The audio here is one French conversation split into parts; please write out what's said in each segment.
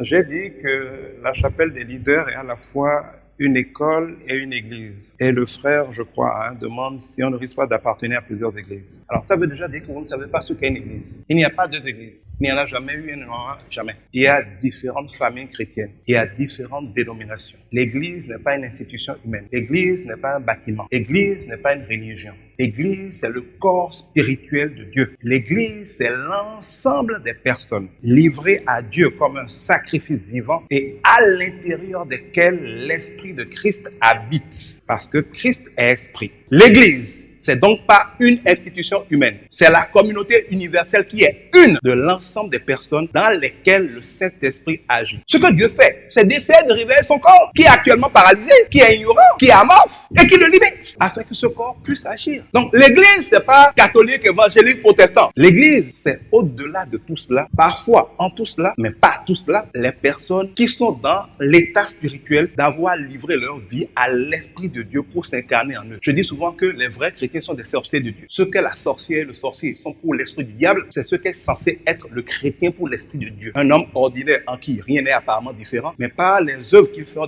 J'ai dit que la chapelle des leaders est à la fois une école et une église. Et le frère, je crois, demande si on ne risque pas d'appartenir à plusieurs églises. Alors ça veut déjà dire que vous ne savez pas ce qu'est une église. Il n'y a pas deux églises. Il n'y en a jamais eu, il n'y en aura jamais. Il y a différentes familles chrétiennes. Il y a différentes dénominations. L'église n'est pas une institution humaine. L'église n'est pas un bâtiment. L'église n'est pas une religion. L'église, c'est le corps spirituel de Dieu. L'église, c'est l'ensemble des personnes livrées à Dieu comme un sacrifice vivant et à l'intérieur desquelles l'Esprit de Christ habite. Parce que Christ est esprit. L'église, c'est donc pas une institution humaine. C'est la communauté universelle qui est une de l'ensemble des personnes dans lesquelles le Saint-Esprit agit. Ce que Dieu fait, c'est d'essayer de révéler son corps, qui est actuellement paralysé, qui est ignorant, qui est amorphe et qui le limite, afin que ce corps puisse agir. Donc l'église, c'est pas catholique, évangélique, protestant. L'église, c'est au-delà de tout cela, parfois en tout cela, mais pas tout cela, les personnes qui sont dans l'état spirituel d'avoir livré leur vie à l'Esprit de Dieu pour s'incarner en eux. Je dis souvent que les vrais chrétiens sont des sorciers de Dieu. Ce que la sorcière et le sorcier sont pour l'esprit du diable, c'est ce qu'est censé être le chrétien pour l'esprit de Dieu. Un homme ordinaire en qui rien n'est apparemment différent, mais par les œuvres qu'il fait,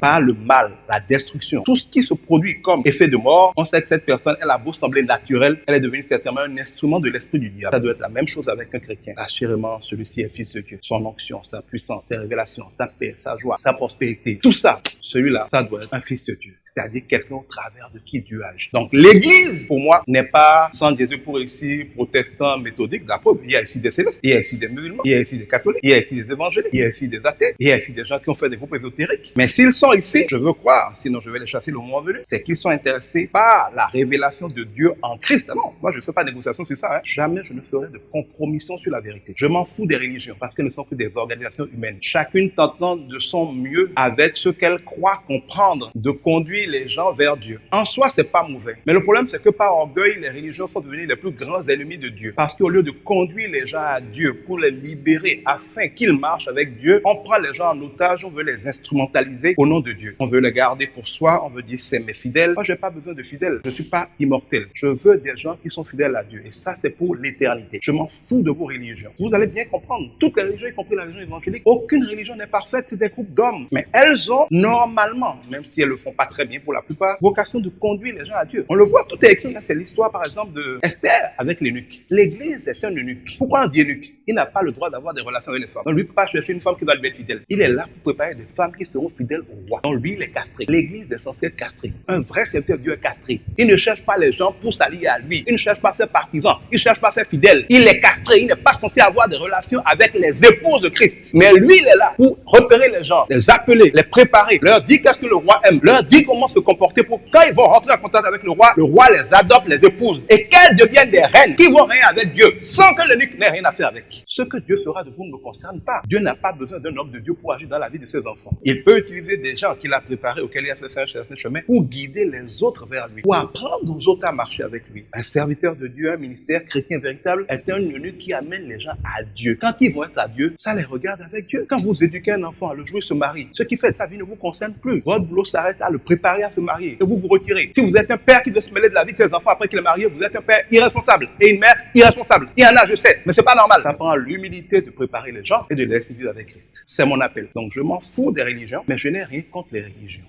par le mal, la destruction, tout ce qui se produit comme effet de mort, on sait que cette personne, elle a beau sembler naturelle, elle est devenue certainement un instrument de l'esprit du diable. Ça doit être la même chose avec un chrétien. Assurément, celui-ci est fils de Dieu. Son onction, sa puissance, ses révélations, sa paix, sa joie, sa prospérité, tout ça, celui-là, ça doit être un fils de Dieu. C'est-à-dire quelqu'un au travers de qui Dieu agit. Donc, l'église, pour moi, n'est pas sans Jésus pour ici, protestant, méthodique, d'apôtre. Il y a ici des célestes, il y a ici des musulmans, il y a ici des catholiques, il y a ici des évangéliques, il y a ici des athées, il y a ici des gens qui ont fait des groupes ésotériques. Mais s'ils sont ici, je veux croire, sinon je vais les chasser le moment venu, c'est qu'ils sont intéressés par la révélation de Dieu en Christ. Non, moi je ne fais pas de négociation sur ça. Jamais je ne ferai de compromission sur la vérité. Je m'en fous des religions parce qu'elles ne sont que des organisations humaines. Chacune tentant de son mieux avec ce qu'elle croit comprendre, de conduire les gens vers Dieu. En soi, c'est pas mauvais. Mais le problème, c'est que par orgueil, les religions sont devenues les plus grands ennemis de Dieu. Parce qu'au lieu de conduire les gens à Dieu pour les libérer afin qu'ils marchent avec Dieu, on prend les gens en otage, on veut les instrumentaliser au nom de Dieu. On veut les garder pour soi, on veut dire c'est mes fidèles. Moi, je n'ai pas besoin de fidèles. Je ne suis pas immortel. Je veux des gens qui sont fidèles à Dieu. Et ça, c'est pour l'éternité. Je m'en fous de vos religions. Vous allez bien comprendre. Toutes les religions, y compris la religion évangélique, aucune religion n'est parfaite. C'est des groupes d'hommes. Mais elles ont normalement, même si elles le font pas très bien pour la plupart, vocation de conduire les gens à Dieu. On le voit, tout est écrit. C'est l'histoire, par exemple, de Esther avec l'eunuque. L'église est un eunuque. Pourquoi on dit eunuque? Il n'a pas le droit d'avoir des relations avec les femmes. Donc lui ne peut pas chercher une femme qui va lui être fidèle. Il est là pour préparer des femmes qui seront fidèles au roi. Donc lui, il est castré. L'église est censée être castrée. Un vrai serviteur de Dieu est castré. Il ne cherche pas les gens pour s'allier à lui. Il ne cherche pas ses partisans. Il ne cherche pas ses fidèles. Il est castré. Il n'est pas censé avoir des relations avec les épouses de Christ. Mais lui, il est là pour repérer les gens, les appeler, les préparer, leur dire qu'est-ce que le roi aime, leur dire comment se comporter pour quand ils vont rentrer en contact avec le roi les adopte, les épouse et qu'elles deviennent des reines qui vont régner avec Dieu sans que l'eunuque n'ait rien à faire avec. Ce que Dieu fera de vous ne me concerne pas. Dieu n'a pas besoin d'un homme de Dieu pour agir dans la vie de ses enfants. Il peut utiliser des gens qu'il a préparés, auxquels il a fait un certain chemin pour guider les autres vers lui, pour apprendre aux autres à marcher avec lui. Un serviteur de Dieu, un ministère chrétien véritable est un eunuque qui amène les gens à Dieu. Quand ils vont être à Dieu, ça les regarde avec Dieu. Quand vous éduquez un enfant à le jouer se marie, ce qui fait de sa vie ne vous concerne plus. Votre boulot s'arrête à le préparer à se marier et vous vous retirez. Si vous êtes un père qui veut se mêler de la vie de ses enfants après qu'il est marié, vous êtes un père irresponsable et une mère irresponsable. Il y en a, je sais, mais c'est pas normal. Ça prend l'humilité de préparer les gens et de les vivre avec Christ. C'est mon appel. Donc je m'en fous des religions, mais je n'ai rien contre les religions.